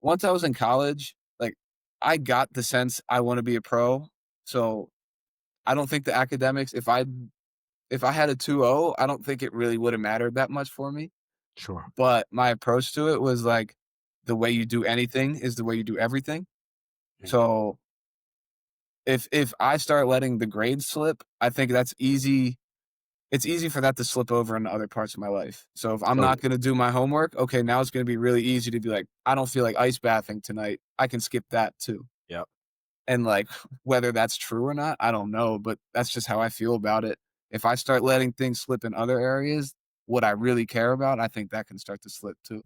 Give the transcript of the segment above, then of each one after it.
once I was in college, like, I got the sense I wanna be a pro, so I don't think the academics if I had a 2.0, I don't think it really would've mattered that much for me, Sure. but my approach to it was, like, the way you do anything is the way you do everything. Mm. So, if I start letting the grades slip, I think that's easy it's easy for that to slip over into other parts of my life. So if I'm So, not gonna do my homework, okay, now it's gonna be really easy to be like, "I don't feel like ice bathing tonight. I can skip that too." yeah. And, like, whether that's true or not, I don't know, but that's just how I feel about it. If I start letting things slip in other areas, what I really care about, I think that can start to slip too.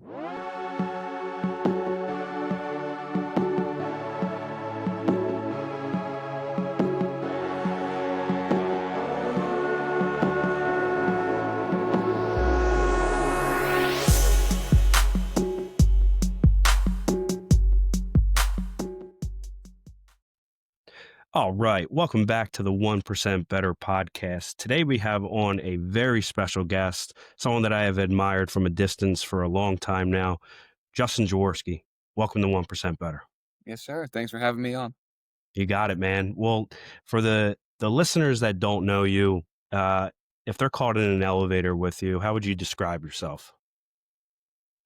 All right. Welcome back to the 1% Better Podcast. Today we have on a very special guest, someone that I have admired from a distance for a long time now, Justin Jaworski. Welcome to 1% Better. Yes, sir. Thanks for having me on. You got it, man. Well, for the listeners that don't know you, if they're caught in an elevator with you, how would you describe yourself?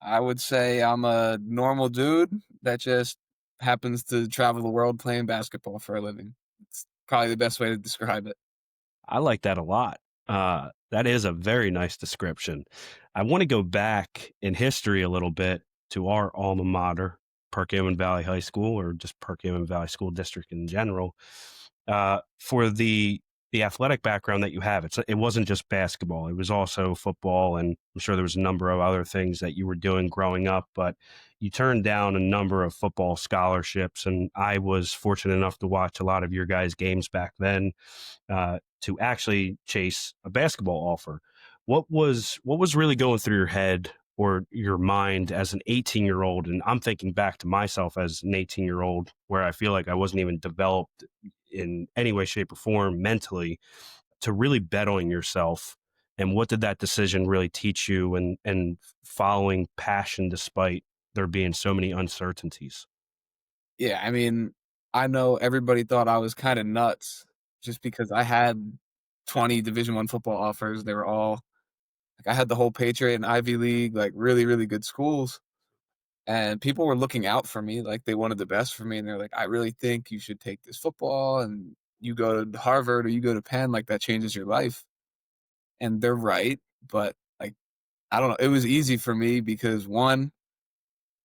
I would say I'm a normal dude that just happens to travel the world playing basketball for a living. It's probably the best way to describe it. I like that a lot. That is a very nice description. I want to go back in history a little bit to our alma mater, Perkiomen Valley High School, or just Perkiomen Valley School District in general. For the athletic background that you have, it wasn't just basketball; it was also football, and I'm sure there was a number of other things that you were doing growing up. But you turned down a number of football scholarships, and I was fortunate enough to watch a lot of your guys' games back then to actually chase a basketball offer. What was really going through your head or your mind as an 18-year-old? And I'm thinking back to myself as an 18-year-old where I feel like I wasn't even developed in any way, shape, or form mentally to really bet on yourself. And what did that decision really teach you and following passion despite there being so many uncertainties? Yeah, I mean, I know everybody thought I was kinda nuts just because I had 20 Division I football offers. They were all like, I had the whole Patriot and Ivy League, like, really, really good schools, and people were looking out for me, like, they wanted the best for me, and they're like, "I really think you should take this football, and you go to Harvard or you go to Penn, like, that changes your life." And they're right, but, like, I don't know, it was easy for me because, 1,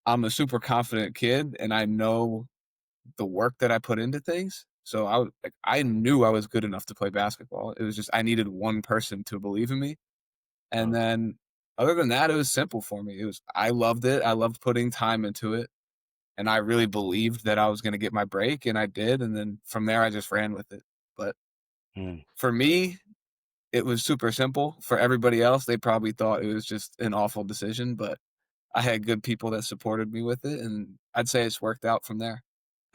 I'm a super confident kid, and I know the work that I put into things. So I knew I was good enough to play basketball. It was just I needed one person to believe in me. And Uh, then other than that, it was simple for me. I loved it. I loved putting time into it. And I really believed that I was gonna get my break, and I did. And then from there I just ran with it. But mm. for me, it was super simple. For everybody else, they probably thought it was just an awful decision, but I had good people that supported me with it, and I'd say it's worked out from there.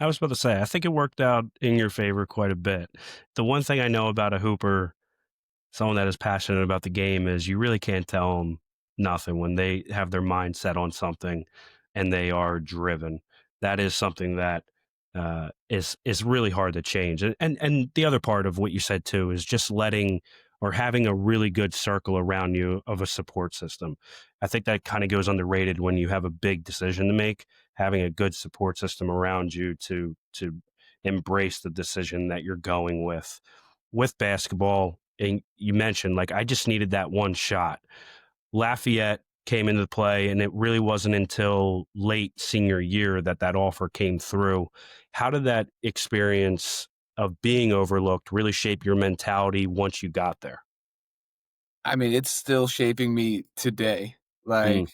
I was about to say, I think it worked out in your favor quite a bit. The one thing I know about a hooper, someone that is passionate about the game, is you really can't tell them nothing when they have their mind set on something and they are driven. That is something that is really hard to change. And the other part of what you said too is just letting or having a really good circle around you of a support system. I think that kind of goes underrated when you have a big decision to make. Having a good support system around you to embrace the decision that you're going with basketball. And you mentioned, like, I just needed that one shot. Lafayette came into play, and it really wasn't until late senior year that that offer came through. How did that experience of being overlooked really shape your mentality once you got there? I mean, it's still shaping me today. Like, Mm,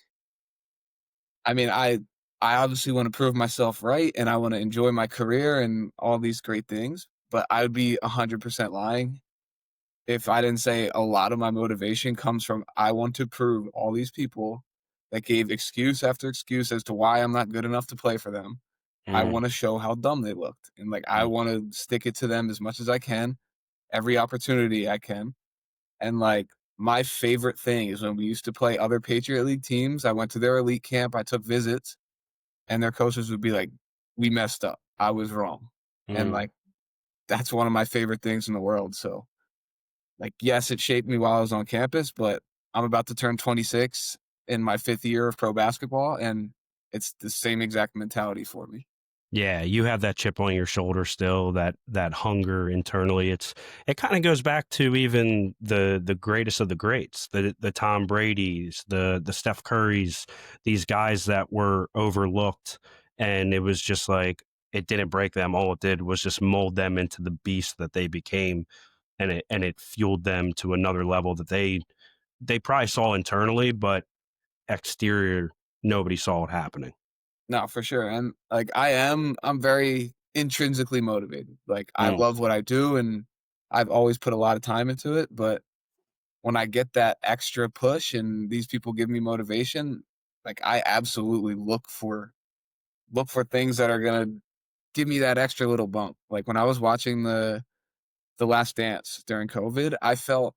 I mean, I obviously wanna prove myself right, and I wanna enjoy my career and all these great things, but I would be 100% lying if I didn't say a lot of my motivation comes from I want to prove all these people that gave excuse after excuse as to why I'm not good enough to play for them. I mm, wanna show how dumb they looked, and, like, I mm. wanna stick it to them as much as I can, every opportunity I can. And, like, my favorite thing is when we used to play other Patriot League teams, I went to their elite camp, I took visits, and their coaches would be like, "We messed up. I was wrong." And, Mm. like, that's one of my favorite things in the world, so, like, yes, it shaped me while I was on campus, but I'm about to turn 26 in my 5th year of pro basketball, and it's the same exact mentality for me. Yeah, you have that chip on your shoulder still, that hunger internally. It kind of goes back to even the greatest of the greats, the Tom Brady's, the Steph Curry's, these guys that were overlooked, and it was just like it didn't break them. All it did was just mold them into the beast that they became, and it fueled them to another level that they probably saw internally, but exterior nobody saw it happening. No, for sure, and, like, I'm very intrinsically motivated. Like, I Mm, love what I do, and I've always put a lot of time into it, but when I get that extra push and these people give me motivation, like, I absolutely look for things that are gonna give me that extra little bump. Like, when I was watching The Last Dance during COVID, I felt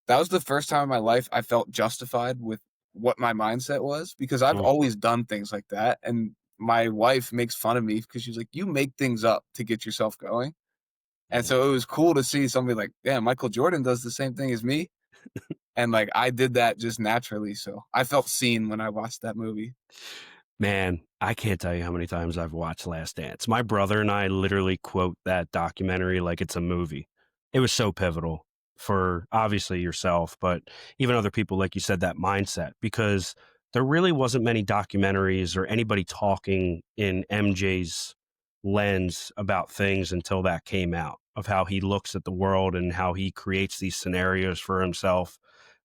that was the first time in my life I felt justified with what my mindset was, because I've mm, always done things like that, and my wife makes fun of me because she's like, "You make things up to get yourself going." And mm. so it was cool to see somebody like, "Damn, Michael Jordan does the same thing as me," and, like, I did that just naturally, so I felt seen when I watched that movie. Man, I can't tell you how many times I've watched Last Dance. My brother and I literally quote that documentary like it's a movie. It was so pivotal for obviously yourself, but even other people, like you said, that mindset, because there really wasn't many documentaries or anybody talking in MJ's lens about things until that came out, of how he looks at the world and how he creates these scenarios for himself.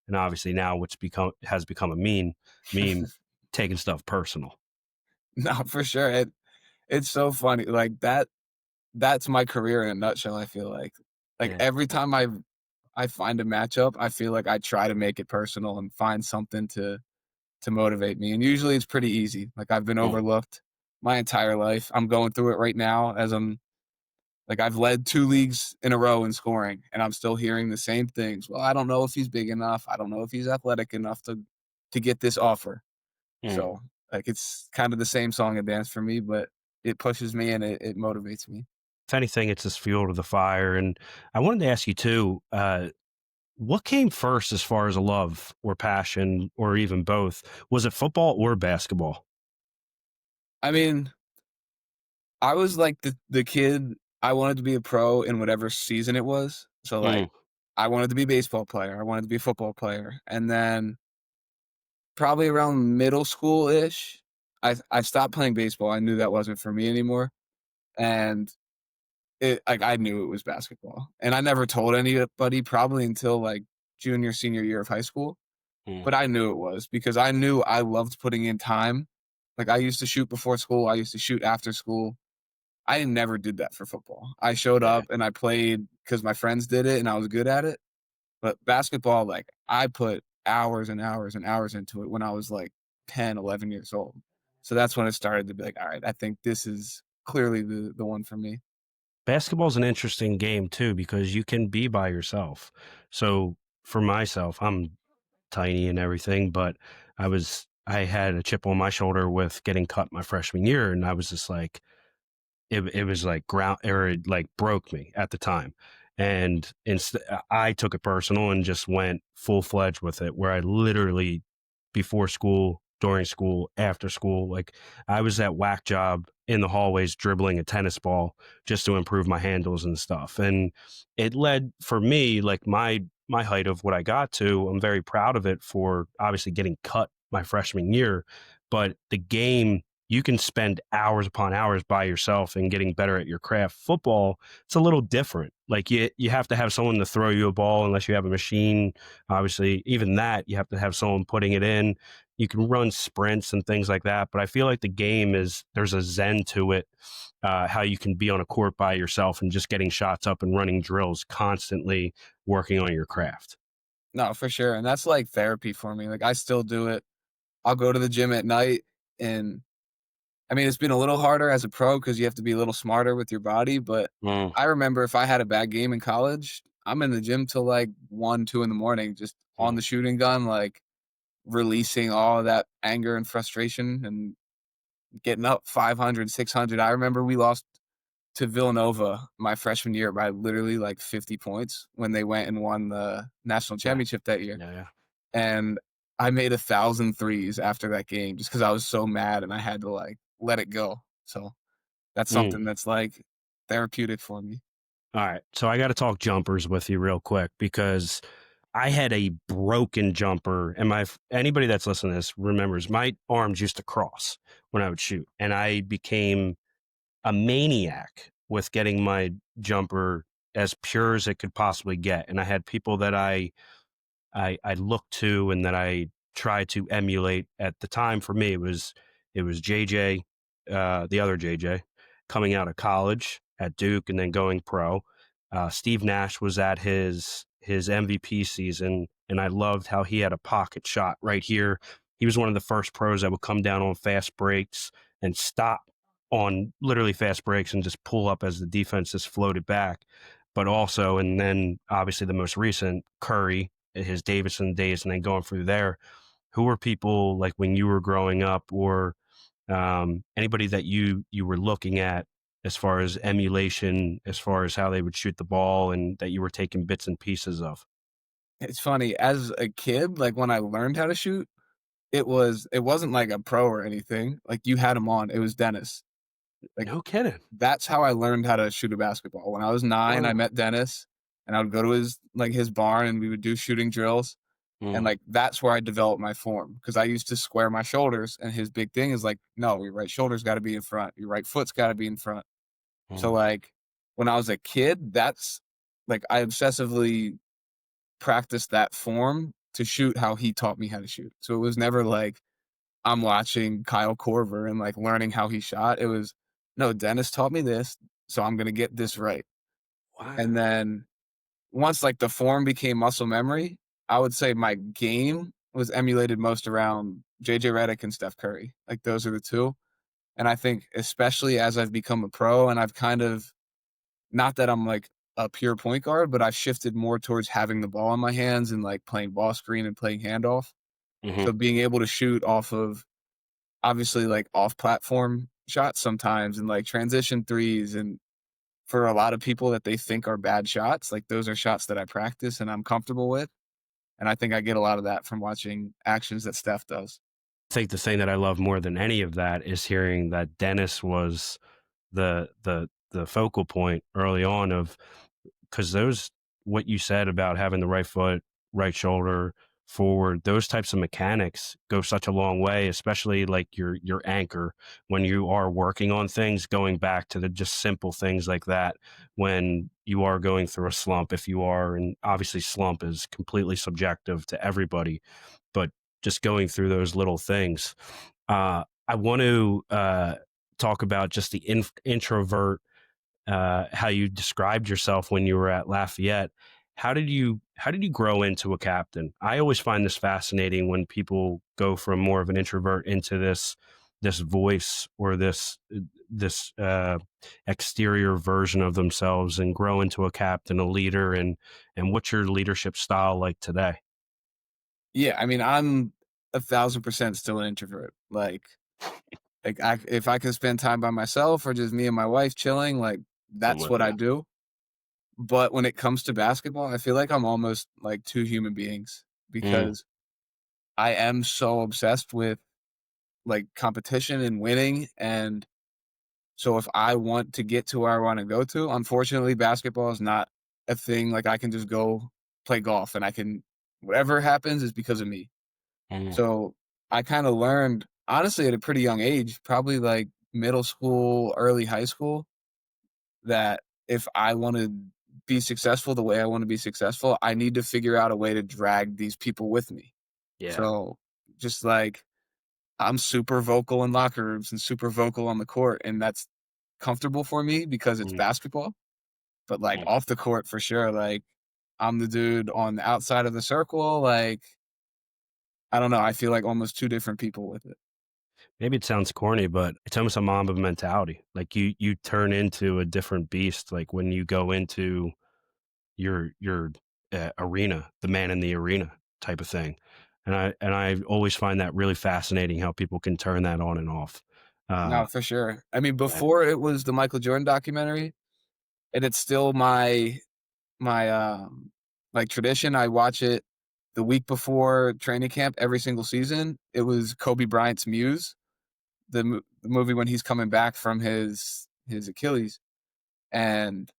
And obviously now which become has become a meme, taking stuff personal. No, for sure, it's so funny, like, that's my career in a nutshell, I feel like. Like, Yeah. every time I find a matchup, I feel like I try to make it personal and find something to motivate me, and usually it's pretty easy. Like, I've been Mm, overlooked my entire life. I'm going through it right now as I've led 2 leagues in a row in scoring, and I'm still hearing the same things. "Well, I don't know if he's big enough. I don't know if he's athletic enough to get this offer." mm. So, like, it's kind of the same song and dance for me, but it pushes me and it motivates me. If anything, it's just fuel to the fire. And I wanted to ask you too, what came first as far as a love or passion or even both? Was it football or basketball? I mean, I was like the kid, I wanted to be a pro in whatever season it was. So, like, Mm, I wanted to be a baseball player, I wanted to be a football player, and then probably around middle school-ish, I stopped playing baseball. I knew that wasn't for me anymore, and I knew it was basketball, and I never told anybody probably until, like, junior, senior year of high school, mm, but I knew it was because I knew I loved putting in time. Like, I used to shoot before school, I used to shoot after school. I never did that for football. I showed yeah. up and I played because my friends did it and I was good at it, but basketball, like, I put hours and hours and hours into it when I was, like, 10, 11 years old. So that's when it started to be like, "Alright, I think this is clearly the one for me." Basketball's an interesting game too because you can be by yourself. So for myself, I'm tiny and everything, but I had a chip on my shoulder with getting cut my freshman year, and I was just like, it was like ground or it like broke me at the time. And I took it personal and just went full fledged with it, where I literally before school, during school, after school, like I was at whack job in the hallways dribbling a tennis ball just to improve my handles and stuff. And it led for me, like my height of what I got to, I'm very proud of it for obviously getting cut my freshman year. But the game, you can spend hours upon hours by yourself and getting better at your craft. Football, it's a little different. Like you have to have someone to throw you a ball unless you have a machine. Obviously, even that you have to have someone putting it in. You can run sprints and things like that, but I feel like the game is there's a zen to it. How you can be on a court by yourself and just getting shots up and running drills constantly, working on your craft. No, for sure, and that's like therapy for me. Like, I still do it. I'll go to the gym at night, and I mean, it's been a little harder as a pro because you have to be a little smarter with your body, but Mm, I remember if I had a bad game in college, I'm in the gym till, like, 1, 2 in the morning just on mm. the shooting gun, like, releasing all of that anger and frustration, and getting up 500, 600. I remember we lost to Villanova my freshman year by literally like 50 points when they went and won the national Yeah. championship that year. Yeah. Yeah. And I made 1,000 threes after that game just because I was so mad and I had to like let it go. So that's Mm. something that's like therapeutic for me. All right. So I got to talk jumpers with you real quick because I had a broken jumper, and anybody that's listening to this remembers my arms used to cross when I would shoot, and I became a maniac with getting my jumper as pure as it could possibly get. And I had people that I looked to and that I tried to emulate at the time. For me, it was JJ, the other JJ, coming out of college at Duke and then going pro. Steve Nash was at his MVP season, and I loved how he had a pocket shot right here. He was one of the first pros that would come down on fast breaks and stop on literally fast breaks and just pull up as the defense just floated back. But also, and then obviously the most recent, Curry, his Davidson days, and then going through there. Who were people like when you were growing up, or anybody that you were looking at as far as emulation, as far as how they would shoot the ball, and that you were taking bits and pieces of? It's funny, as a kid, like when I learned how to shoot, it wasn't like a pro or anything. Like you had him on. It was Dennis. Like No kidding. that's how I learned how to shoot a basketball. When I was 9, I Whoa. met Dennis and I would go to his barn and we would do shooting drills. And, Mm, like, that's where I developed my form because I used to square my shoulders, and his big thing is, like, "No, your right shoulder's gotta be in front. Your right foot's gotta be in front." So, mm, like, when I was a kid, that's like, I obsessively practiced that form to shoot how he taught me how to shoot. So, it was never like I'm watching Kyle Korver and, like, learning how he shot. It was, "No, Dennis taught me this, so I'm gonna get this right." And wow. then once, like, the form became muscle memory, I would say my game was emulated most around JJ Redick and Steph Curry. Like, those are the 2, and I think especially as I've become a pro and I've kind of not that I'm, like, a pure point guard, but I've shifted more towards having the ball in my hands and, like, playing ball screen and playing handoff. Hmm. So being able to shoot off of obviously, like, off-platform shots sometimes and, like, transition threes, and for a lot of people that they think are bad shots, like, those are shots that I practice and I'm comfortable with. And I think I get a lot of that from watching actions that Steph does. I think the thing that I love more than any of that is hearing that Dennis was the focal point early on of, because those, what you said about having the right foot, right shoulder forward, those types of mechanics go such a long way, especially like your anchor when you are working on things, going back to the just simple things like that when you are going through a slump, if you are, and obviously slump is completely subjective to everybody, but just going through those little things. I want to talk about just the introvert, how you described yourself when you were at Lafayette. How did you grow into a captain? I always find this fascinating when people go from more of an introvert into this voice, or this exterior version of themselves, and grow into a captain, a leader, and what's your leadership style like today? Yeah, I mean, I'm 1,000% still an introvert. I if I can spend time by myself or just me and my wife chilling, like, I'm that's with what I you. do. But when it comes to basketball, I feel like I'm almost like 2 human beings Mm, because I am so obsessed with, like, competition and winning, and so if I want to get to where I wanna go to, unfortunately, basketball is not a thing, like, I can just go play golf and I can whatever happens is because of me. mm, So, I kinda learned, honestly, at a pretty young age, probably, like, middle school, early high school, that if I wanna be successful the way I wanna be successful, I need to figure out a way to drag these people with me. yeah. So, just like, I'm super vocal in locker rooms and super vocal on the court, and that's comfortable for me because it's Mm, basketball, but, like, mm. off the court for sure, like, I'm the dude on the outside of the circle, like, I don't know, I feel like almost 2 different people with it. Maybe it sounds corny, but it's almost a Mamba mentality. Like you turn into a different beast. Like when you go into your arena, the man in the arena type of thing. And I always find that really fascinating how people can turn that on and off. Uh, No, for sure. I mean, yeah. before it was the Michael Jordan documentary, and it's still my like, tradition, I watch it the week before training camp every single season. It was Kobe Bryant's Muse, the movie when he's coming back from his Achilles, and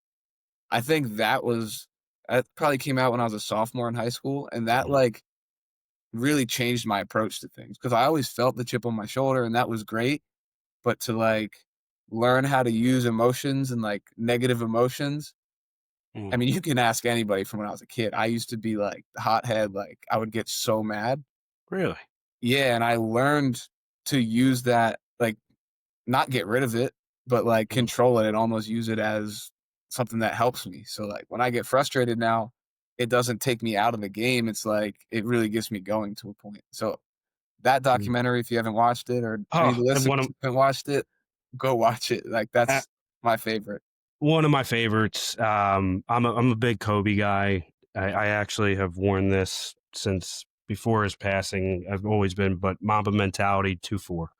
I think that probably came out when I was a sophomore in high school, and that, Mhm. like, really changed my approach to things because I always felt the chip on my shoulder, and that was great, but to, like, learn how to use emotions and, like, negative emotions. I Mm. mean, you can ask anybody from when I was a kid. I used to be, like, the hothead, like, I would get so mad. Really? Yeah, and I learned to use that, like, not get rid of it, but, like, Mm. control it and almost use it as something that helps me. So, like, when I get frustrated now, it doesn't take me out of the game. It's like, it really gets me going to a point. So, that Mm. documentary, if you haven't watched it or any of Oh, the and listeners haven't watched it, go watch it. Like, uh, that's my favorite. one of my favorites. I'm a big Kobe guy. I actually have worn this since before his passing. I've always been, but Mamba mentality 2-4.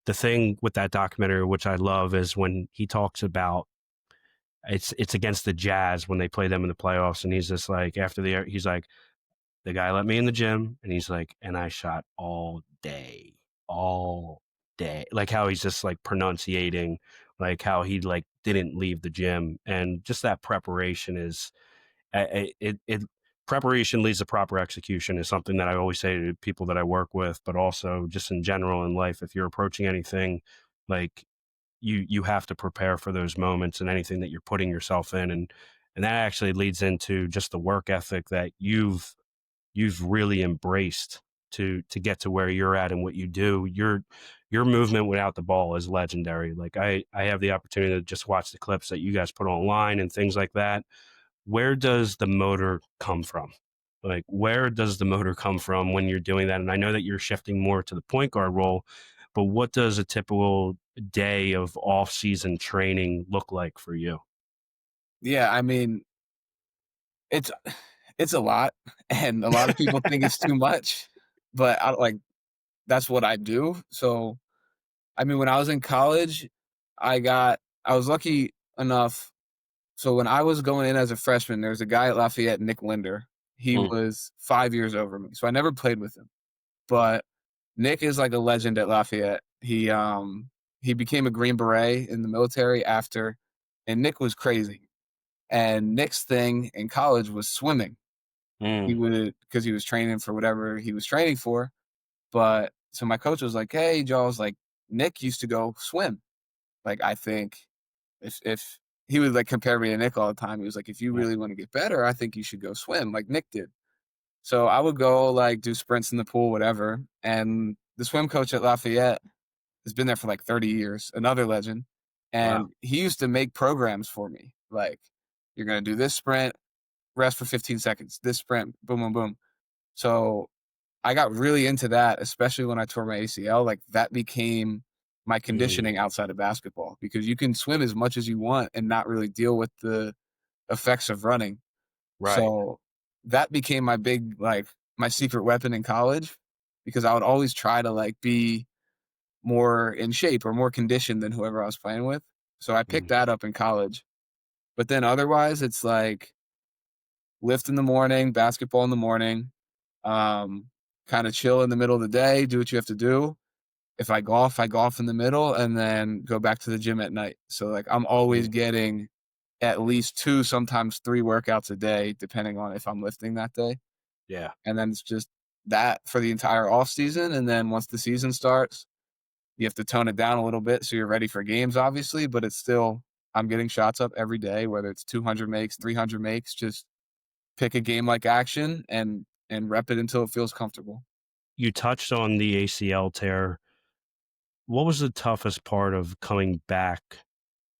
The thing with that documentary, which I love, is when he talks about it's against the Jazz when they play them in the playoffs, and he's just like he's like, the guy let me in the gym, and he's like, and I shot all day, like how he's just like pronunciating, like how he like didn't leave the gym, and just that preparation is it preparation leads to proper execution is something that I always say to people that I work with, but also just in general in life. If you're approaching anything, like you have to prepare for those moments and anything that you're putting yourself in, and that actually leads into just the work ethic that you've really embraced to get to where you're at and what you do. Your movement without the ball is legendary. Like I have the opportunity to just watch the clips that you guys put online and things like that. Where does the motor come from? Like, where does the motor come from when you're doing that? And I know that you're shifting more to the point guard role, but what does a typical day of off-season training look like for you? Yeah, I mean, it's it's a lot, and a lot of people think it's too much, but that's what I do. So, I mean, when I was in college, I was lucky enough. So when I was going in as a freshman, there was a guy at Lafayette, Nick Linder. He Mm, was 5 years over me, so I never played with him, but Nick is like a legend at Lafayette. He became a Green Beret in the military after, and Nick was crazy. And Nick's thing in college was swimming. He mm, would because he was training for whatever he was training for. But so my coach was like, "Hey, Jaws, like Nick used to go swim. Like I think if he would like compare me to Nick all the time. He was like, if you yeah, really want to get better, I think you should go swim like Nick did." So I would go like do sprints in the pool, whatever. And the swim coach at Lafayette has been there for like 30 years, another legend. wow. And he used to make programs for me. Like, you're gonna do this sprint, rest for 15 seconds, this sprint, boom, boom, boom. So I got really into that, especially when I tore my ACL. Like that became my Mm, conditioning outside of basketball because you can swim as much as you want and not really deal with the effects of running. right. So that became my big, like, my secret weapon in college because I would always try to like be more in shape or more conditioned than whoever I was playing with. So I picked Mm, that up in college. But then otherwise, it's like lift in the morning, basketball in the morning, um, kind of chill in the middle of the day, do what you have to do. If I golf in the middle and then go back to the gym at night. So like I'm always mm, getting at least 2, sometimes 3 workouts a day, depending on if I'm lifting that day. yeah. And then it's just that for the entire off season. And then once the season starts, you have to tone it down a little bit so you're ready for games, obviously. But it's still I'm getting shots up every day, whether it's 200 makes, 300 makes. Just pick a game like action and rep it until it feels comfortable. You touched on the ACL tear. What was the toughest part of coming back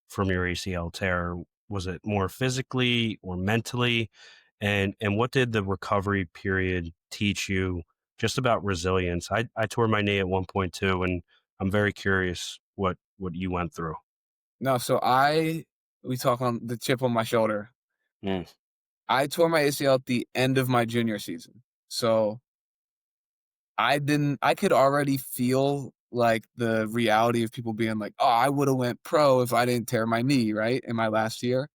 from your ACL tear? Was it more physically or mentally? And what did the recovery period teach you just about resilience? I tore my knee at one point too, and I'm very curious what you went through. No, so we talk on the chip on my shoulder. Mm, I tore my ACL at the end of my junior season. So I could already feel like the reality of people being like, "Oh, I would have went pro if I didn't tear my knee," right? In my last year.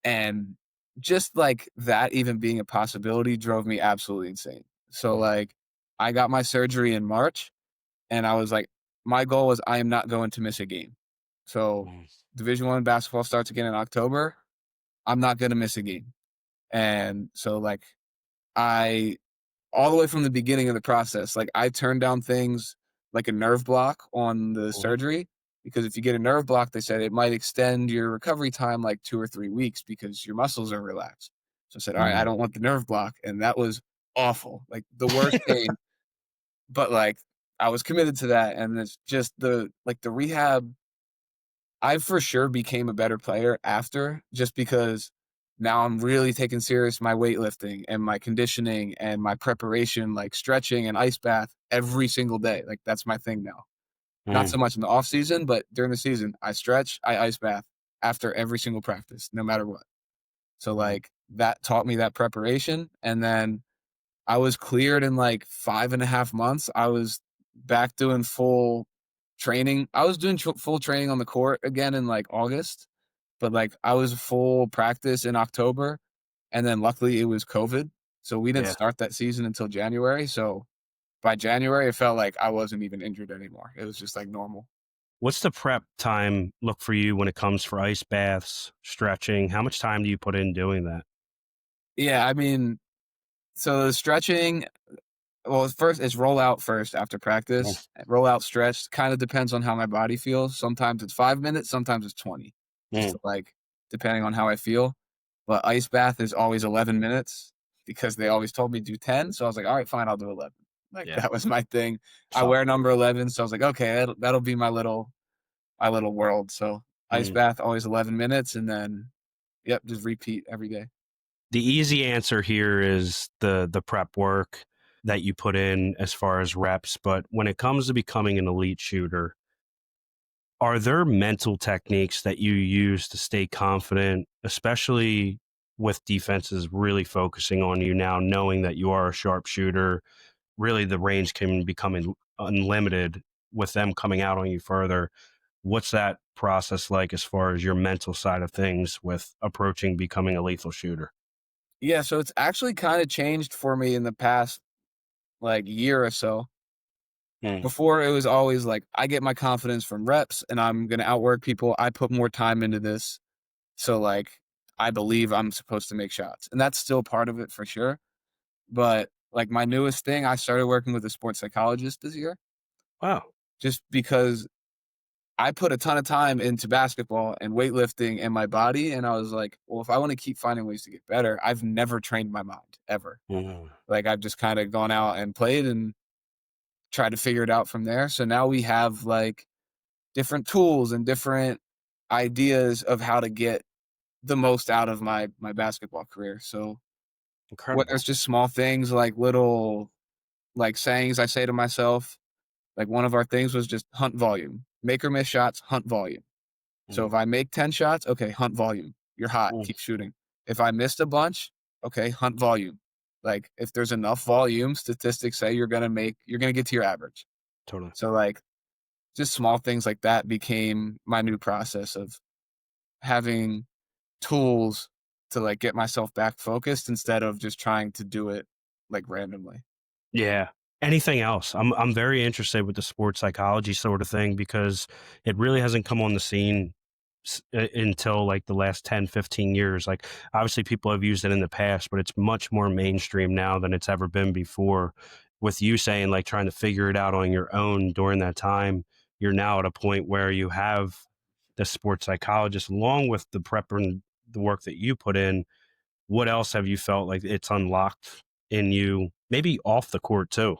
And just like that even being a possibility drove me absolutely insane. So Mm, like I got my surgery in March and I was like, my goal was I am not going to miss a game. So mm, Division 1 basketball starts again in October. I'm not gonna miss a game. And so like I all the way from the beginning of the process, like I turned down things like a nerve block on the mhm, surgery because if you get a nerve block, they said it might extend your recovery time like 2 or 3 weeks because your muscles are relaxed. So I said, all right, I mm. don't want the nerve block. And that was awful, like the worst pain. But like I was committed to that. And it's just the rehab I for sure became a better player after just because now I'm really taking serious my weightlifting and my conditioning and my preparation, like stretching and ice bath every single day. Like that's my thing now. Not Mm, so much in the off season, but during the season, I stretch, I ice bath after every single practice, no matter what. So mm. like that taught me that preparation. And then I was cleared in like 5.5 months. I was back doing full training. I was doing full training on the court again in like August, but like I was full practice in October. And then luckily it was COVID. So we didn't Yeah. start that season until January. So by January, it felt like I wasn't even injured anymore. It was just like normal. What's the prep time look for you when it comes for ice baths, stretching? How much time do you put in doing that? Yeah. I mean, so the stretching, well, first it's roll out first after Mm, practice. Roll out stretch kind of depends on how my body feels. Sometimes it's 5 minutes, sometimes it's 20, just mm. to like depending on how I feel. But ice bath is always 11 minutes because they always told me do 10. So I was like, all right, fine, I'll do 11. Like Yeah. that was my thing. I Solid. wear number 11, so I was like, okay, that'll be my little world. So ice Mm. bath always 11 minutes, and then yep, just repeat every day. The easy answer here is the prep work that you put in as far as reps, but when it comes to becoming an elite shooter, are there mental techniques that you use to stay confident, especially with defenses really focusing on you now, knowing that you are a sharp shooter? Really, the range can become unlimited with them coming out on you further. What's that process like as far as your mental side of things with approaching becoming a lethal shooter? Yeah, so it's actually kind of changed for me in the past like year or so. Mm, Before it was always like I get my confidence from reps and I'm gonna outwork people. I put more time into this. So like I believe I'm supposed to make shots. And that's still part of it for sure. But like my newest thing, I started working with a sports psychologist this year wow. just because I put a ton of time into basketball and weightlifting and my body. And I was like, well, if I want to keep finding ways to get better, I've never trained my mind ever. Mm, Like I've just kind of gone out and played and tried to figure it out from there. So now we have like different tools and different ideas of how to get the most out of my basketball career. So whether it's incredible. just small things like little like sayings I say to myself, like one of our things was just hunt volume. Make or miss shots, hunt volume. So Mm, if I make 10 shots, okay, hunt volume. You're hot, mm, keep shooting. If I missed a bunch, okay, hunt volume. Like if there's enough volume, statistics say you're gonna get to your average. totally. So like just small things like that became my new process of having tools to like get myself back focused instead of just trying to do it like randomly. Yeah. Anything else? I'm very interested with the sports psychology sort of thing because it really hasn't come on the scene until like the last 10, 15 years. Like obviously people have used it in the past, but it's much more mainstream now than it's ever been before. With you saying like trying to figure it out on your own during that time, you're now at a point where you have the sports psychologist along with the prep and the work that you put in. What else have you felt like it's unlocked in you, maybe off the court too?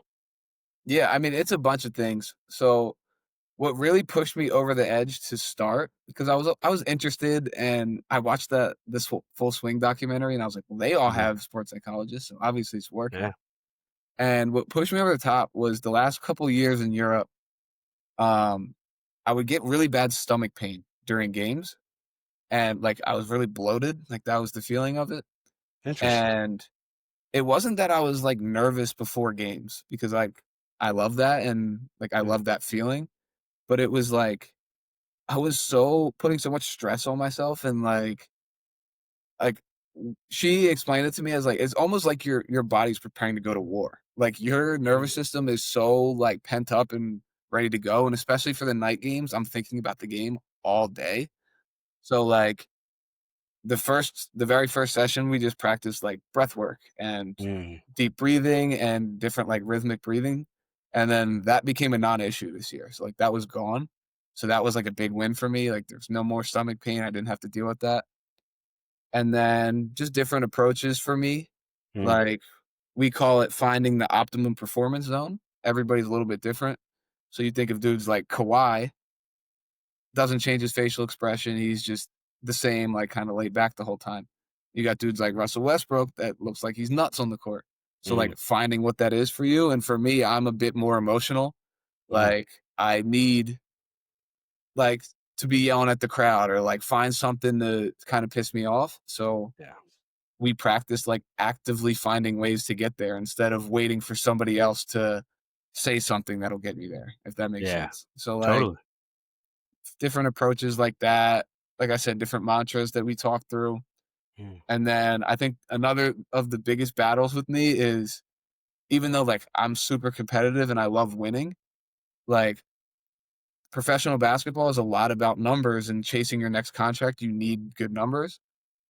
Yeah, I mean, it's a bunch of things. So what really pushed me over the edge to start because I was interested and I watched this full swing documentary and I was like, well, they all Mhm. have sports psychologists, so obviously it's working. Yeah. And what pushed me over the top was the last couple years in Europe. Um, I would get really bad stomach pain during games, and like I was really bloated, like that was the feeling of it. Interesting. And it wasn't that I was like nervous before games because like I love that, and, like, I Yeah. love that feeling, but it was like, I was so putting so much stress on myself and, like, she explained it to me as, like, it's almost like your body's preparing to go to war. Like, your nervous Mm, system is so, like, pent up and ready to go, and especially for the night games, I'm thinking about the game all day. So, like, the very first session, we just practiced, like, breath work and mm, deep breathing and different, like, rhythmic breathing, and then that became a non-issue this year. So, like, that was gone. So that was, like, a big win for me. Like, there's no more stomach pain. I didn't have to deal with that. And then just different approaches for me. mm, Like, we call it finding the optimum performance zone. Everybody's a little bit different. So you think of dudes like Kawhi, doesn't change his facial expression. He's just the same, like, kinda laid back the whole time. You got dudes like Russell Westbrook that looks like he's nuts on the court. So, mm, like, finding what that is for you, and for me, I'm a bit more emotional. mm. Like, I need, like, to be yelling at the crowd or, like, find something to kinda piss me off. So Yeah. we practice, like, actively finding ways to get there instead of waiting for somebody else to say something that'll get me there, if that makes Yeah. sense. So, like, Totally. different approaches like that. Like I said, different mantras that we talk through. Mm, And then I think another of the biggest battles with me is, even though, like, I'm super competitive and I love winning, like, professional basketball is a lot about numbers and chasing your next contract. You need good numbers.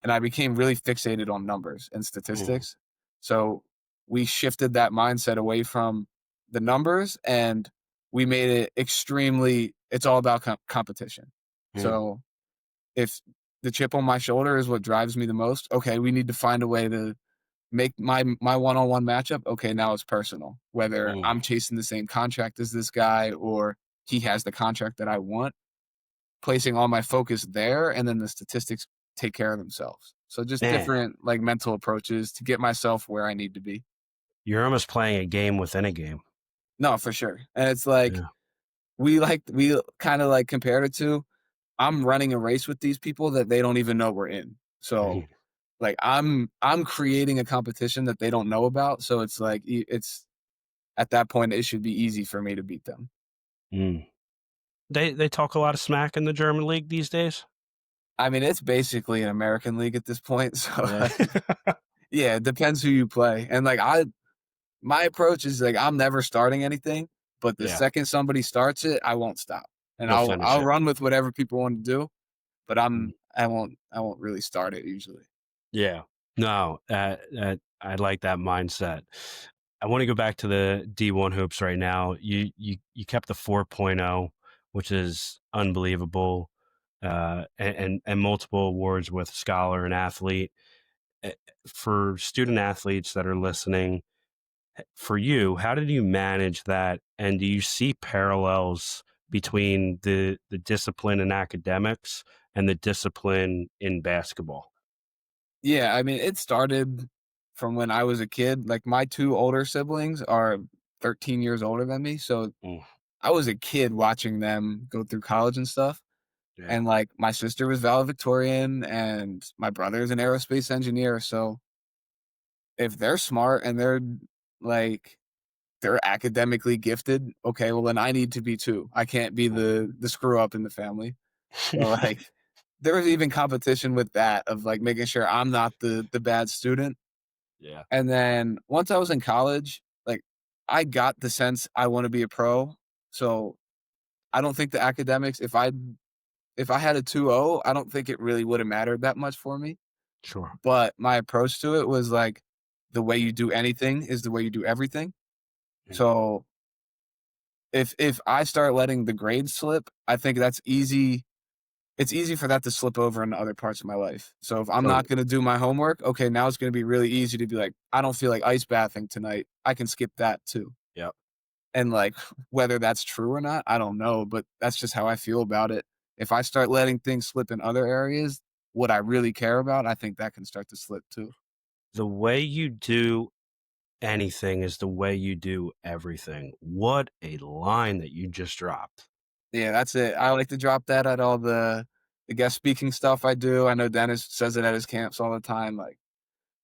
And I became really fixated on numbers and mm, statistics. So we shifted that mindset away from the numbers, and we made it extremely, it's all about competition. mm, So if the chip on my shoulder is what drives me the most, okay, we need to find a way to make my one-on-one matchup, okay, now it's personal. Whether mm. I'm chasing the same contract as this guy or he has the contract that I want, placing all my focus there, and then the statistics take care of themselves. So just Man, different, like, mental approaches to get myself where I need to be. you're almost playing a game within a game. No, for sure. And it's like Yeah. we kinda, like, compared it to, I'm running a race with these people that they don't even know we're in. So, Mhm. like, I'm creating a competition that they don't know about, so it's like, it's at that point, it should be easy for me to beat them. Mm. They talk a lot of smack in the German league these days? I mean, it's basically an American league at this point, so, Yeah. like, yeah, it depends who you play, and, like, my approach is, like, I'm never starting anything, but the Yeah. second somebody starts it, I won't stop, and You'll finish I'll it. run with whatever people want to do, but Mm. I won't really start it usually. Yeah. No, I like that mindset. I wanna go back to the D1 hoops right now. You kept the 4.0, which is unbelievable, and multiple awards with scholar and athlete. Eh, for student athletes that are listening, for you, how did you manage that? And do you see parallels between the discipline in academics and the discipline in basketball? Yeah, I mean, it started from when I was a kid. Like, my 2 older siblings are 13 years older than me, so Mm, I was a kid watching them go through college and stuff, yeah, and, like, my sister was valedictorian, and my brother is an aerospace engineer, so if they're smart and like, they're academically gifted, okay, well, then I need to be too. I can't be mm. the screw up in the family. So, like, there was even competition with that of, like, making sure I'm not the bad student. Yeah, And then once I was in college, like, I got the sense I wanna be a pro, so I don't think the academics, if I had a 2.0, I don't think it really woulda mattered that much for me, sure. but my approach to it was, like, the way you do anything is the way you do everything. Mm, So if I start letting the grades slip, I think that's easy, it's easy for that to slip over into other parts of my life. So if I'm not totally. gonna do my homework, okay, now it's gonna be really easy to be like, "I don't feel like ice bathing tonight. I can skip that too." Yep. And, like, whether that's true or not, I don't know, but that's just how I feel about it. If I start letting things slip in other areas, what I really care about, I think that can start to slip too. The way you do anything is the way you do everything. What a line that you just dropped. Yeah, that's it. I like to drop that at all the guest speaking stuff I do. I know Dennis says it at his camps all the time, like,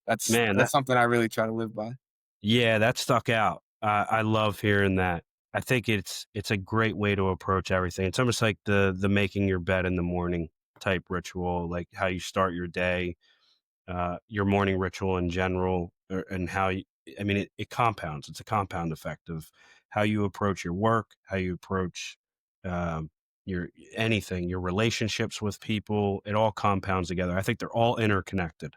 that's Man, that's that something I really try to live by. yeah, that stuck out. I love hearing that. I think it's a great way to approach everything. It's almost like the making your bed in the morning type ritual, like how you start your day, your morning ritual in general, and how you, I mean, it compounds. It's a compound effect of how you approach your work, how you approach um, your anything, your relationships with people. It all compounds together. I think they're all interconnected.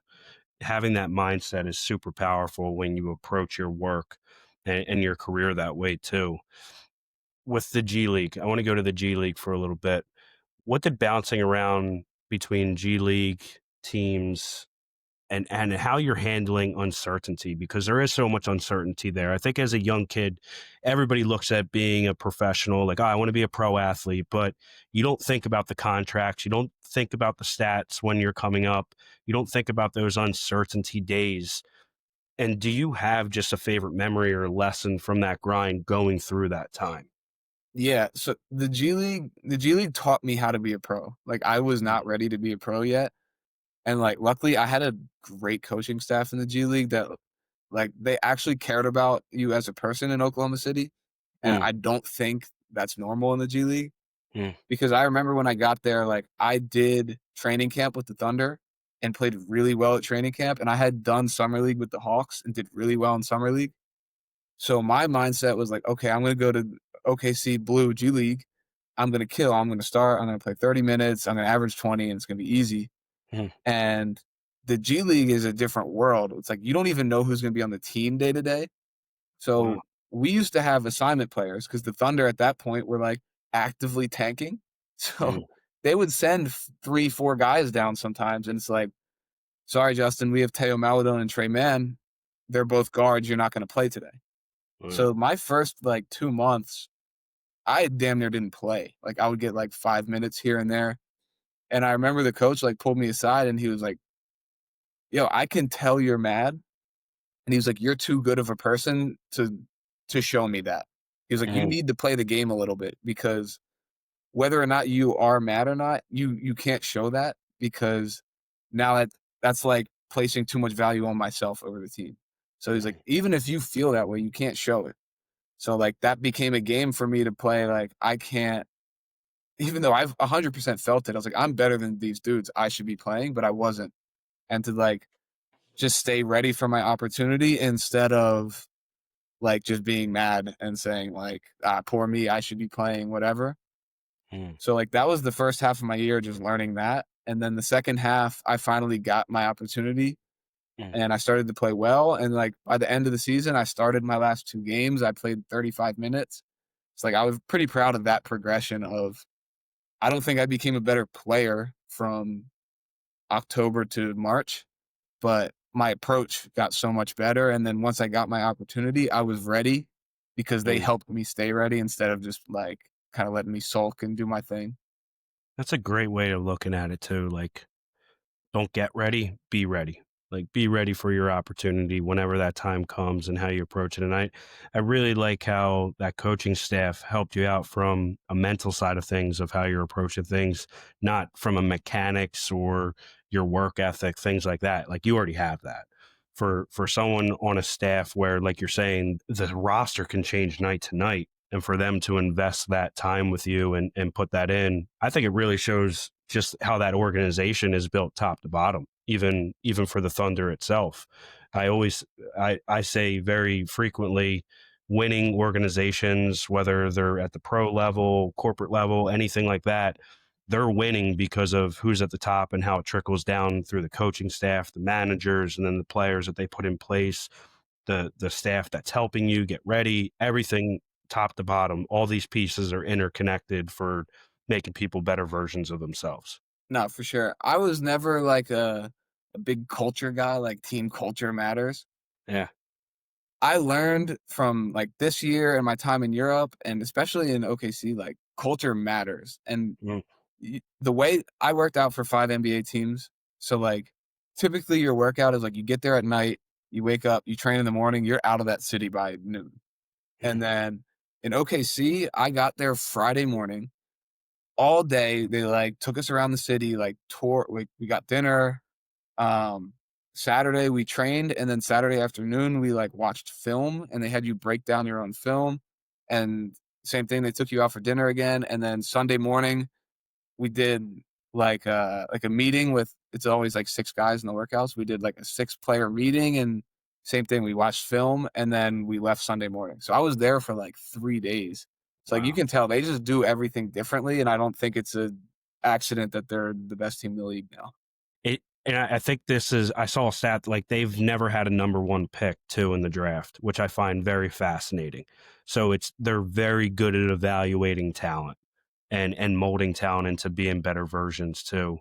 Having that mindset is super powerful when you approach your work and your career that way too. With the G League, I want to go to the G League for a little bit. What did bouncing around between G League teams and how you're handling uncertainty, because there is so much uncertainty there. I think as a young kid, everybody looks at being a professional like, oh, I want to be a pro athlete, but you don't think about the contracts. You don't think about the stats when you're coming up. You don't think about those uncertainty days. And do you have just a favorite memory or lesson from that grind going through that time? Yeah, so the G League taught me how to be a pro. Like, I was not ready to be a pro yet, and, like, luckily, I had a great coaching staff in the G League that, like, they actually cared about you as a person in Oklahoma City, and Mm, I don't think that's normal in the G League, mm, because I remember when I got there, like, I did training camp with the Thunder and played really well at training camp, and I had done summer league with the Hawks and did really well in summer league. So my mindset was like, "Okay, I'm gonna go to OKC Blue G League. I'm gonna kill. I'm gonna start. I'm gonna play 30 minutes. I'm gonna average 20, and it's gonna be easy." mm. And the G League is a different world. It's like you don't even know who's gonna be on the team day to day. Wow. So we used to have assignment players because the Thunder at that point were like actively tanking. Mm, So they would send 3, 4 guys down sometimes, and it's like, "Sorry, Justin, we have Teo Maladon and Trey Mann. They're both guards. You're not gonna play today." wow. So my first like 2 months, I damn near didn't play. Like I would get like 5 minutes here and there. And I remember the coach like pulled me aside and he was like, "Yo, I can tell you're mad." And he was like, "You're too good of a person to show me that." He was like, "You Mm, need to play the game a little bit because whether or not you are mad or not, you can't show that because now that's like placing too much value on myself over the team." So he's like, mm, "Even if you feel that way, you can't show it." So, like, that became a game for me to play, like, I can't even though I've 100% felt it, I was like, "I'm better than these dudes, I should be playing," but I wasn't, and to, like, just stay ready for my opportunity instead of, like, just being mad and saying, like, "Ah, poor me, I should be playing," whatever. mm, So, like, that was the first half of my year just learning that, and then the second half, I finally got my opportunity, mm. and I started to play well, and, like, by the end of the season, I started my last 2 games, I played 35 minutes. It's like I was pretty proud of that progression of I don't think I became a better player from October to March, but my approach got so much better, and then once I got my opportunity, I was ready because they Mm. helped me stay ready instead of just, like, kinda letting me sulk and do my thing. That's a great way of looking at it too. Like, don't get ready, be ready. Like, be ready for your opportunity whenever that time comes and how you approach it. And I really like how that coaching staff helped you out from a mental side of things of how you're approaching things, not from a mechanics or your work ethic, things like that. Like, you already have that. For someone on a staff where, like you're saying, the roster can change night to night, and for them to invest that time with you and put that in, I think it really shows just how that organization is built top to bottom, even for the Thunder itself. I always I say very frequently, winning organizations, whether they're at the pro level, corporate level, anything like that, they're winning because of who's at the top and how it trickles down through the coaching staff, the managers, and then the players that they put in place, the staff that's helping you get ready, everything top to bottom. All these pieces are interconnected for making people better versions of themselves. No, for sure. I was never, like, a big culture guy, like, team culture matters. Yeah. I learned from, like, this year and my time in Europe, and especially in OKC, like, culture matters, and Mm, the way I worked out for 5 NBA teams. So, like, typically your workout is like you get there at night, you wake up, you train in the morning, you're out of that city by noon. And mm, then in OKC, I got there Friday morning, all day. They like took us around the city, like tour. We got dinner. Saturday we trained, and then Saturday afternoon we like watched film, and they had you break down your own film. And same thing, they took you out for dinner again, and then Sunday morning we did like a meeting with, it's always like 6 guys in the workouts. We did like a 6-player meeting, and same thing, we watched film, and then we left Sunday morning. So I was there for like 3 days. So like you Wow. can tell they just do everything differently, and I don't think it's a accident that they're the best team in the league now. And I think this is, I saw a stat like they've never had a number one pick too in the draft, which I find very fascinating. So they're very good at evaluating talent and molding talent into being better versions too.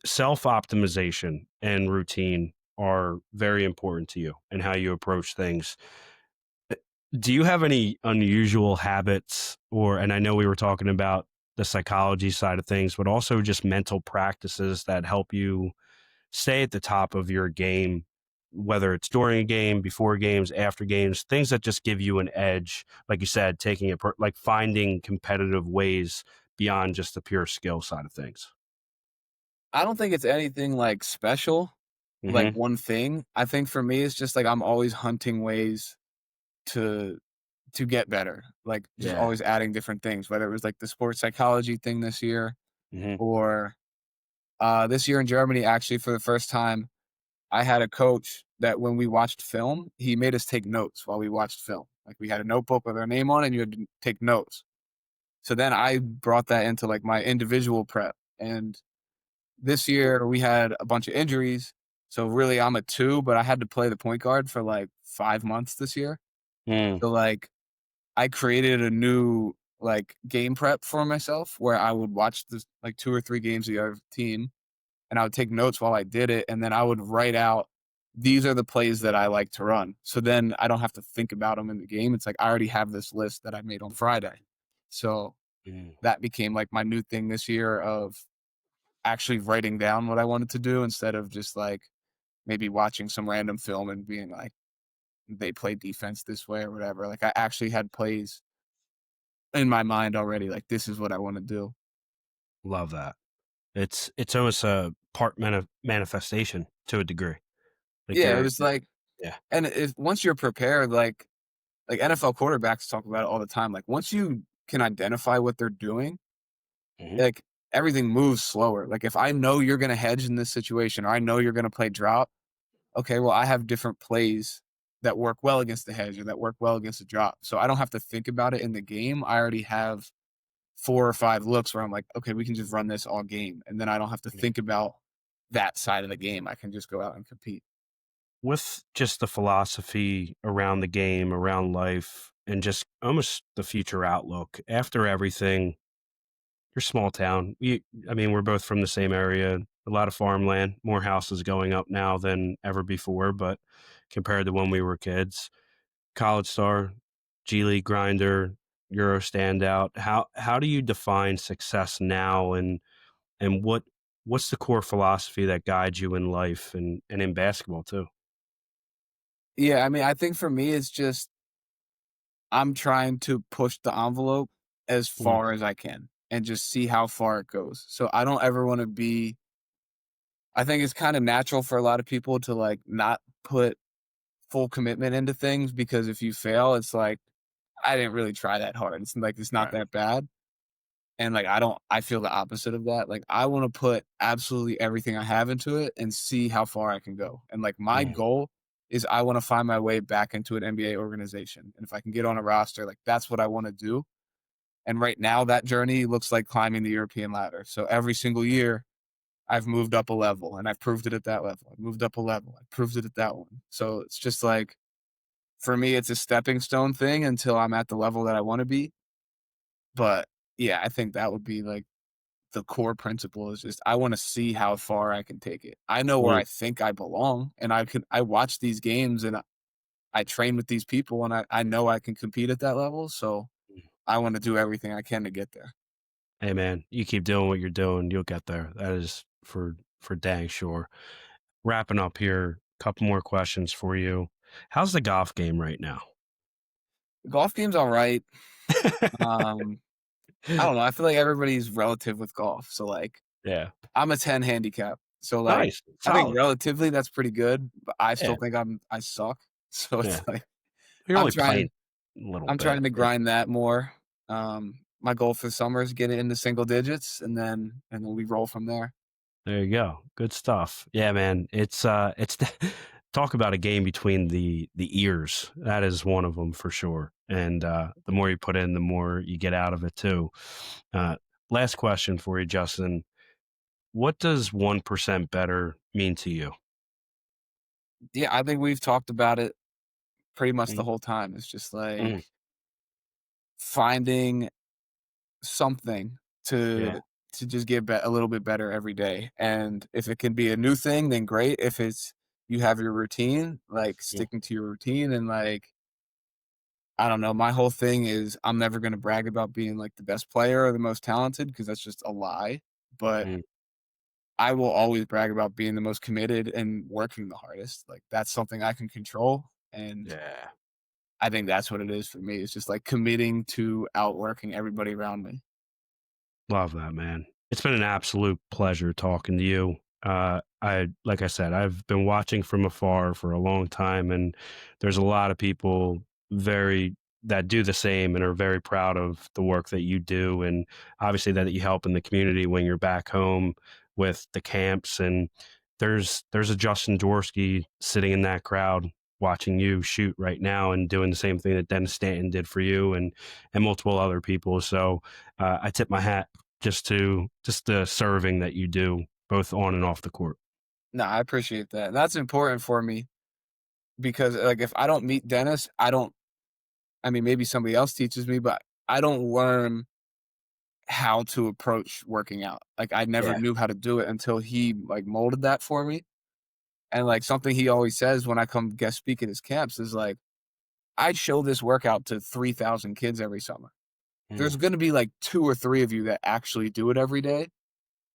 Self optimization and routine are very important to you and how you approach things. Do you have any unusual habits, or, and I know we were talking about the psychology side of things, but also just mental practices that help you stay at the top of your game, whether it's during a game, before games, after games, things that just give you an edge, like you said, taking it like finding competitive ways beyond just the pure skill side of things? I don't think it's anything like special, like Hmm. one thing. I think for me it's just like I'm always hunting ways to get better. Like just Yeah. always adding different things, whether it was like the sports psychology thing this year, Hmm. or this year in Germany, actually, for the first time, I had a coach that when we watched film, he made us take notes while we watched film. Like we had a notebook with our name on it, and you had to take notes. So then I brought that into like my individual prep. And this year we had a bunch of injuries. So really I'm a two, but I had to play the point guard for like 5 months this year. Mm, So like I created a new like game prep for myself where I would watch this like 2 or 3 games of the other team, and I would take notes while I did it, and then I would write out, these are the plays that I like to run. So then I don't have to think about them in the game. It's like I already have this list that I made on Friday. So mm. that became like my new thing this year of actually writing down what I wanted to do instead of just like maybe watching some random film and being like, they play defense this way or whatever. Like I actually had plays in my mind already. Like this is what I want to do. Love that. It's almost a part manifestation to a degree. Like Yeah, it you're, was like, yeah. and if once you're prepared, like NFL quarterbacks talk about it all the time. Like once you can identify what they're doing, Hmm. like everything moves slower. Like if I know you're going to hedge in this situation, or I know you're going to play drop, okay, well I have different plays that work well against the hedge or that work well against the drop. So I don't have to think about it in the game. I already have 4 or 5 looks where I'm like, okay, we can just run this all game, and then I don't have to think about that side of the game. I can just go out and compete. With just the philosophy around the game, around life, and just almost the future outlook after everything, you're small town. I mean, we're both from the same area, a lot of farmland, more houses going up now than ever before, but compared to when we were kids, college star, G League grinder, Euro standout. How do you define success now, and what's the core philosophy that guides you in life and in basketball too? Yeah, I mean, I think for me, it's just I'm trying to push the envelope as Mm, far as I can and just see how far it goes. So I don't ever want to be, I think it's kind of natural for a lot of people to like not put full commitment into things because if you fail, it's like, I didn't really try that hard. It's like, it's not right. that bad. And like, I feel the opposite of that. Like, I want to put absolutely everything I have into it and see how far I can go. And like, my Mm, goal is I want to find my way back into an NBA organization. And if I can get on a roster, like, that's what I want to do. And right now, that journey looks like climbing the European ladder. So every single year, I've moved up a level and I've proved it at that level. I've moved up a level. I proved it at that one. So it's just like, for me, it's a stepping stone thing until I'm at the level that I want to be. But yeah, I think that would be like the core principle is just I want to see how far I can take it. I know where mm, I think I belong, and I watch these games and I train with these people, and I know I can compete at that level. So mm. I want to do everything I can to get there. Hey man, you keep doing what you're doing, you'll get there. That is for dang sure. Wrapping up here, a couple more questions for you. How's the golf game right now? Golf game's all right. Um, I don't know. I feel like everybody's relative with golf. So like Yeah. I'm a 10 handicap. So, like, Nice. I think Solid. relatively that's pretty good, but I still Yeah. think I suck. So Yeah. it's like You're I'm only playing trying a little I'm bit. trying to Yeah. grind that more. My goal for the summer is get it into single digits, and then we roll from there. There you go. Good stuff. Yeah, man. It's talk about a game between the ears. That is one of them for sure. And the more you put in, the more you get out of it too. Uh, Last question for you, Justin. What does 1% better mean to you? Yeah, I think we've talked about it pretty much the Mm, whole time. It's just mm, like finding something yeah. to just get a little bit better every day. And if it can be a new thing, then great. If it's you have your routine, like Mm, sticking to your routine and like I don't know, my whole thing is I'm never going to brag about being like the best player or the most talented because that's just a lie. But mm, I will always brag about being the most committed and working the hardest. Like that's something I can control. And yeah. I think that's what it is for me. It's just like committing to outworking everybody around me. Love that, man. It's been an absolute pleasure talking to you. I like I said, I've been watching from afar for a long time, and there's a lot of people very that do the same and are very proud of the work that you do, and obviously that you help in the community when you're back home with the camps. And there's a Justin Jaworski sitting in that crowd watching you shoot right now and doing the same thing that Dennis Stanton did for you and multiple other people. So I tip my hat just the serving that you do both on and off the court. No, I appreciate that. That's important for me because, like, if I don't meet Dennis, I mean, maybe somebody else teaches me, but I don't learn how to approach working out. Like, I never Yeah. knew how to do it until he, like, molded that for me. And, like, something he always says when I come guest speak at his camps is like, I show this workout to 3,000 kids every summer. Mm, There's going to be like two or three of you that actually do it every day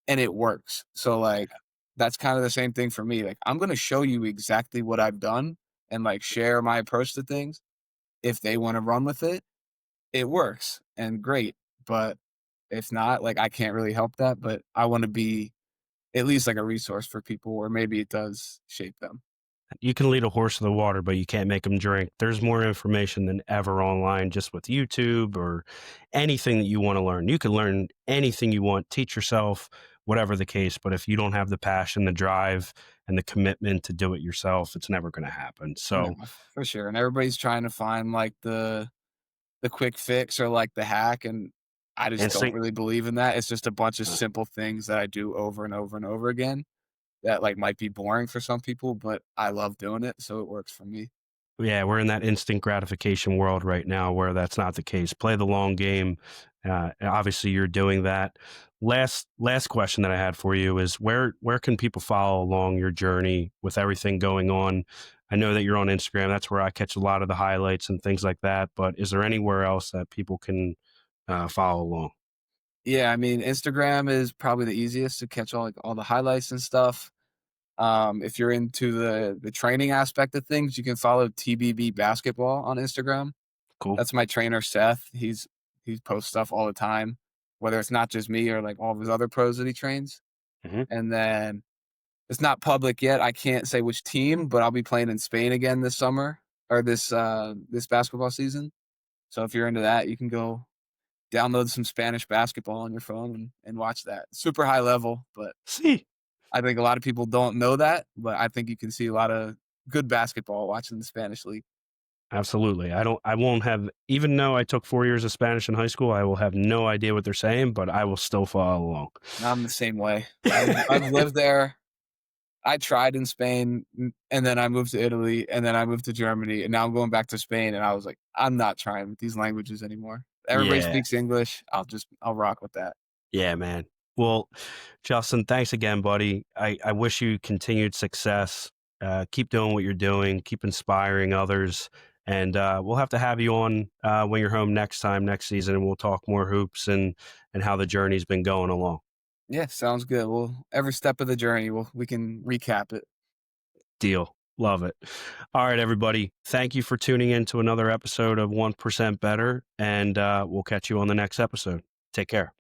and it works. So, like, that's kind of the same thing for me. Like, I'm going to show you exactly what I've done and like share my approach to things. If they want to run with it, it works and great. But if not, like, I can't really help that. But I want to be at least like a resource for people, or maybe it does shape them. you can lead a horse to the water, but you can't make them drink. There's more information than ever online just with YouTube or anything that you want to learn. You can learn anything you want, teach yourself, whatever the case. But if you don't have the passion, the drive, and the commitment to do it yourself, it's never going to happen. No, So, for sure. And everybody's trying to find like the quick fix or like the hack, and I just and don't see, really believe in that. It's just a bunch of simple things that I do over and over and over again that like might be boring for some people, but I love doing it, so it works for me. yeah, we're in that instant gratification world right now where that's not the case. Play the long game. And obviously, you're doing that. Last question that I had for you is where can people follow along your journey with everything going on? I know that you're on Instagram. That's where I catch a lot of the highlights and things like that. But is there anywhere else that people can follow along? Yeah, I mean, Instagram is probably the easiest to catch all the highlights and stuff. If you're into the training aspect of things, you can follow TBB basketball on Instagram. Cool. That's my trainer, Seth. He posts stuff all the time, whether it's not just me or like all of his other pros that he trains. Hmm. And then it's not public yet. I can't say which team, but I'll be playing in Spain again this summer or this basketball season. So if you're into that, you can go download some Spanish basketball on your phone and watch that. Super high level, but See. I think a lot of people don't know that, but I think you can see a lot of good basketball watching the Spanish league. Absolutely. I won't have, even though I took 4 years of Spanish in high school, I will have no idea what they're saying, but I will still follow along. I'm the same way. I've lived there. I tried in Spain, and then I moved to Italy, and then I moved to Germany, and now I'm going back to Spain, and I was like, I'm not trying with these languages anymore. Everybody Yeah. speaks English. I'll rock with that. Yeah, man. Well, Justin, thanks again, buddy. I wish you continued success. Keep doing what you're doing, keep inspiring others. And we'll have to have you on when you're home next time, next season, and we'll talk more hoops and how the journey's been going along. Yeah, sounds good. Well, every step of the journey, we can recap it. Deal. Love it. All right, everybody. Thank you for tuning in to another episode of 1% Better, and we'll catch you on the next episode. Take care.